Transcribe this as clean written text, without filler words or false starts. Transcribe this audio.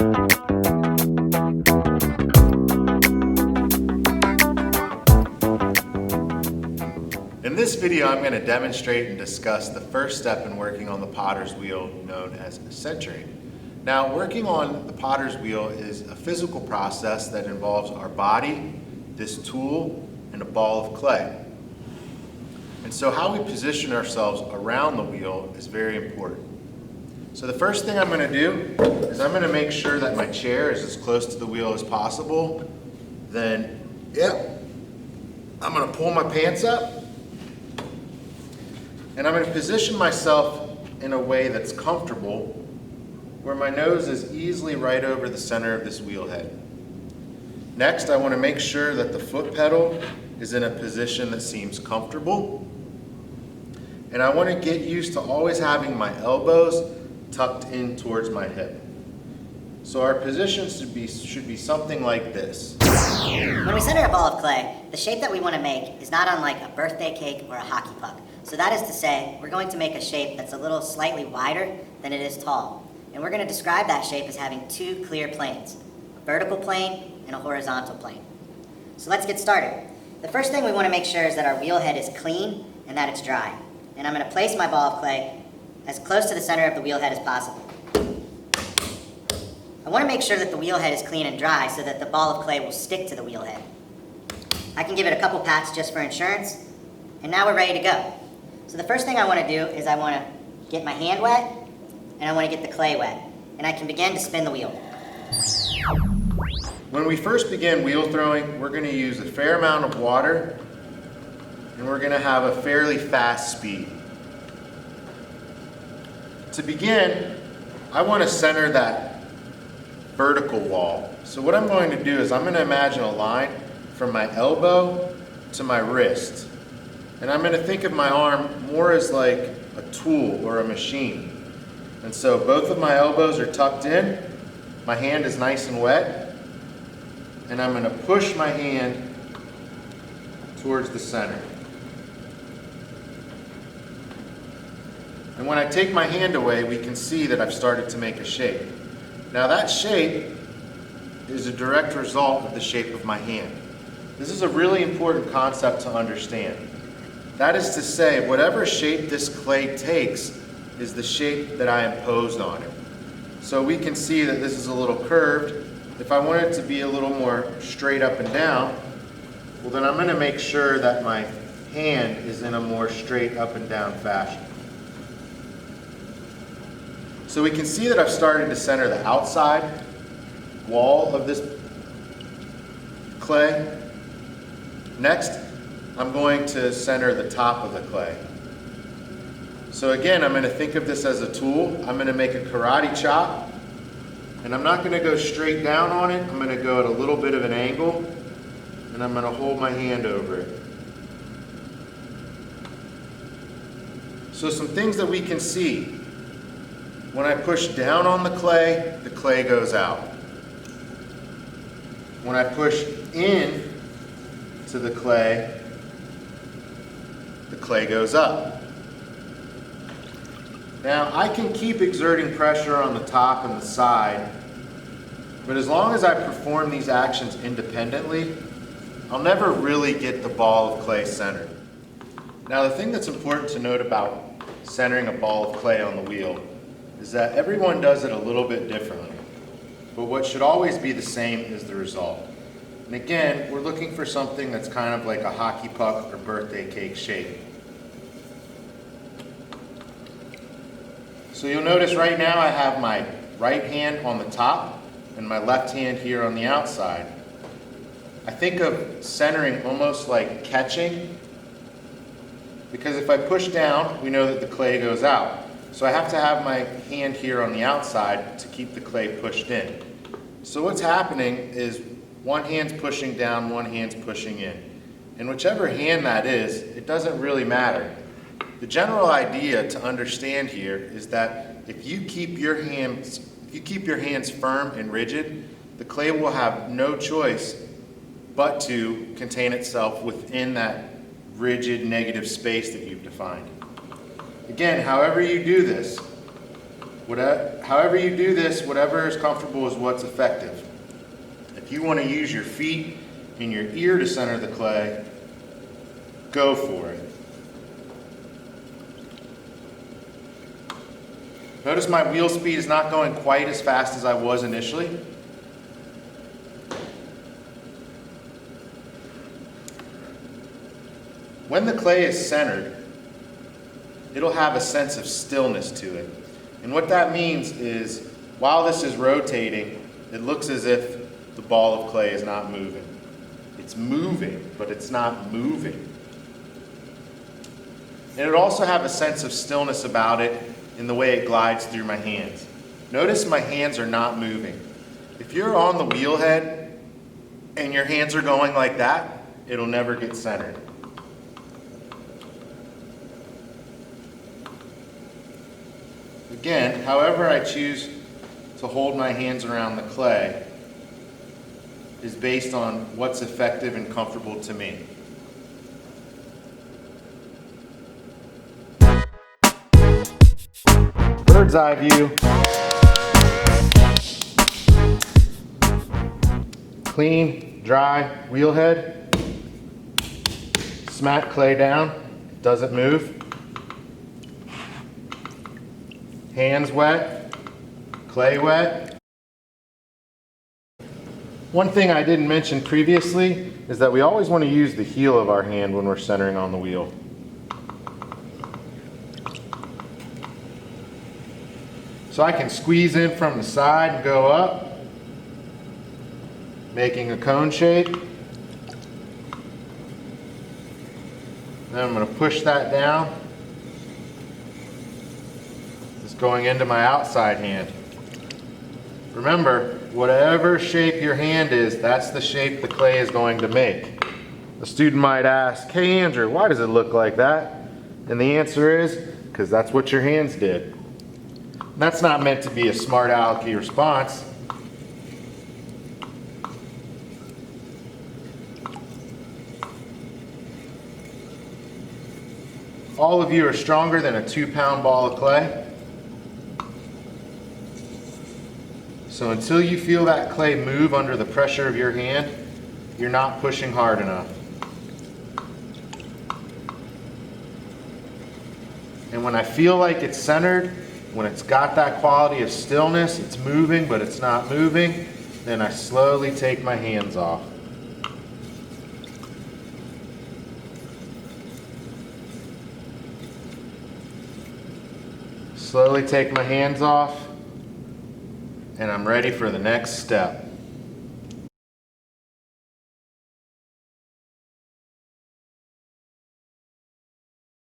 In this video, I'm going to demonstrate and discuss the first step in working on the potter's wheel, known as centering. Now, working on the potter's wheel is a physical process that involves our body, this tool, and a ball of clay. And so how we position ourselves around the wheel is very important. So the first thing I'm going to do is I'm going to make sure that my chair is as close to the wheel as possible. Then, I'm going to pull my pants up. And I'm going to position myself in a way that's comfortable, where my nose is easily right over the center of this wheel head. Next, I want to make sure that the foot pedal is in a position that seems comfortable. And I want to get used to always having my elbows tucked in towards my hip. So our position should be something like this. When we center a ball of clay, the shape that we want to make is not unlike a birthday cake or a hockey puck. So that is to say, we're going to make a shape that's a little slightly wider than it is tall. And we're going to describe that shape as having two clear planes, a vertical plane and a horizontal plane. So let's get started. The first thing we want to make sure is that our wheel head is clean and that it's dry. And I'm going to place my ball of clay as close to the center of the wheel head as possible. I want to make sure that the wheel head is clean and dry so that the ball of clay will stick to the wheel head. I can give it a couple pats just for insurance, and now we're ready to go. So the first thing I want to do is I want to get my hand wet, and I want to get the clay wet, and I can begin to spin the wheel. When we first begin wheel throwing, we're going to use a fair amount of water, and we're going to have a fairly fast speed. To begin, I want to center that vertical wall. So what I'm going to do is I'm going to imagine a line from my elbow to my wrist. And I'm going to think of my arm more as like a tool or a machine. And so both of my elbows are tucked in, my hand is nice and wet, and I'm going to push my hand towards the center. And when I take my hand away, we can see that I've started to make a shape. Now that shape is a direct result of the shape of my hand. This is a really important concept to understand. That is to say, whatever shape this clay takes is the shape that I imposed on it. So we can see that this is a little curved. If I want it to be a little more straight up and down, well then I'm going to make sure that my hand is in a more straight up and down fashion. So we can see that I've started to center the outside wall of this clay. Next, I'm going to center the top of the clay. So again, I'm going to think of this as a tool. I'm going to make a karate chop, and I'm not going to go straight down on it. I'm going to go at a little bit of an angle, and I'm going to hold my hand over it. So some things that we can see. When I push down on the clay goes out. When I push in to the clay goes up. Now I can keep exerting pressure on the top and the side, but as long as I perform these actions independently, I'll never really get the ball of clay centered. Now the thing that's important to note about centering a ball of clay on the wheel is that everyone does it a little bit differently, but what should always be the same is the result. And again, we're looking for something that's kind of like a hockey puck or birthday cake shape. So you'll notice right now I have my right hand on the top and my left hand here on the outside. I think of centering almost like catching, because if I push down, we know that the clay goes out. So I have to have my hand here on the outside to keep the clay pushed in. So what's happening is one hand's pushing down, one hand's pushing in. And whichever hand that is, it doesn't really matter. The general idea to understand here is that if you keep your hands firm and rigid, the clay will have no choice but to contain itself within that rigid negative space that you've defined. Again, however you do this, However you do this, whatever is comfortable is what's effective. If you want to use your feet and your ear to center the clay, go for it. Notice my wheel speed is not going quite as fast as I was initially. When the clay is centered, it'll have a sense of stillness to it. And what that means is, while this is rotating, it looks as if the ball of clay is not moving. It's moving, but it's not moving. And it'll also have a sense of stillness about it in the way it glides through my hands. Notice my hands are not moving. If you're on the wheel head and your hands are going like that, it'll never get centered. Again, however I choose to hold my hands around the clay is based on what's effective and comfortable to me. Bird's eye view. Clean, dry wheel head. Smack clay down, doesn't move. Hands wet, clay wet. One thing I didn't mention previously is that we always want to use the heel of our hand when we're centering on the wheel. So I can squeeze in from the side and go up, making a cone shape. Then I'm going to push that down. Going into my outside hand. Remember, whatever shape your hand is, that's the shape the clay is going to make. A student might ask, "Hey Andrew, why does it look like that?" And the answer is, because that's what your hands did. And that's not meant to be a smart alecky response. All of you are stronger than a 2-pound ball of clay. So until you feel that clay move under the pressure of your hand, you're not pushing hard enough. And when I feel like it's centered, when it's got that quality of stillness, it's moving but it's not moving, then I slowly take my hands off. Slowly take my hands off. And I'm ready for the next step.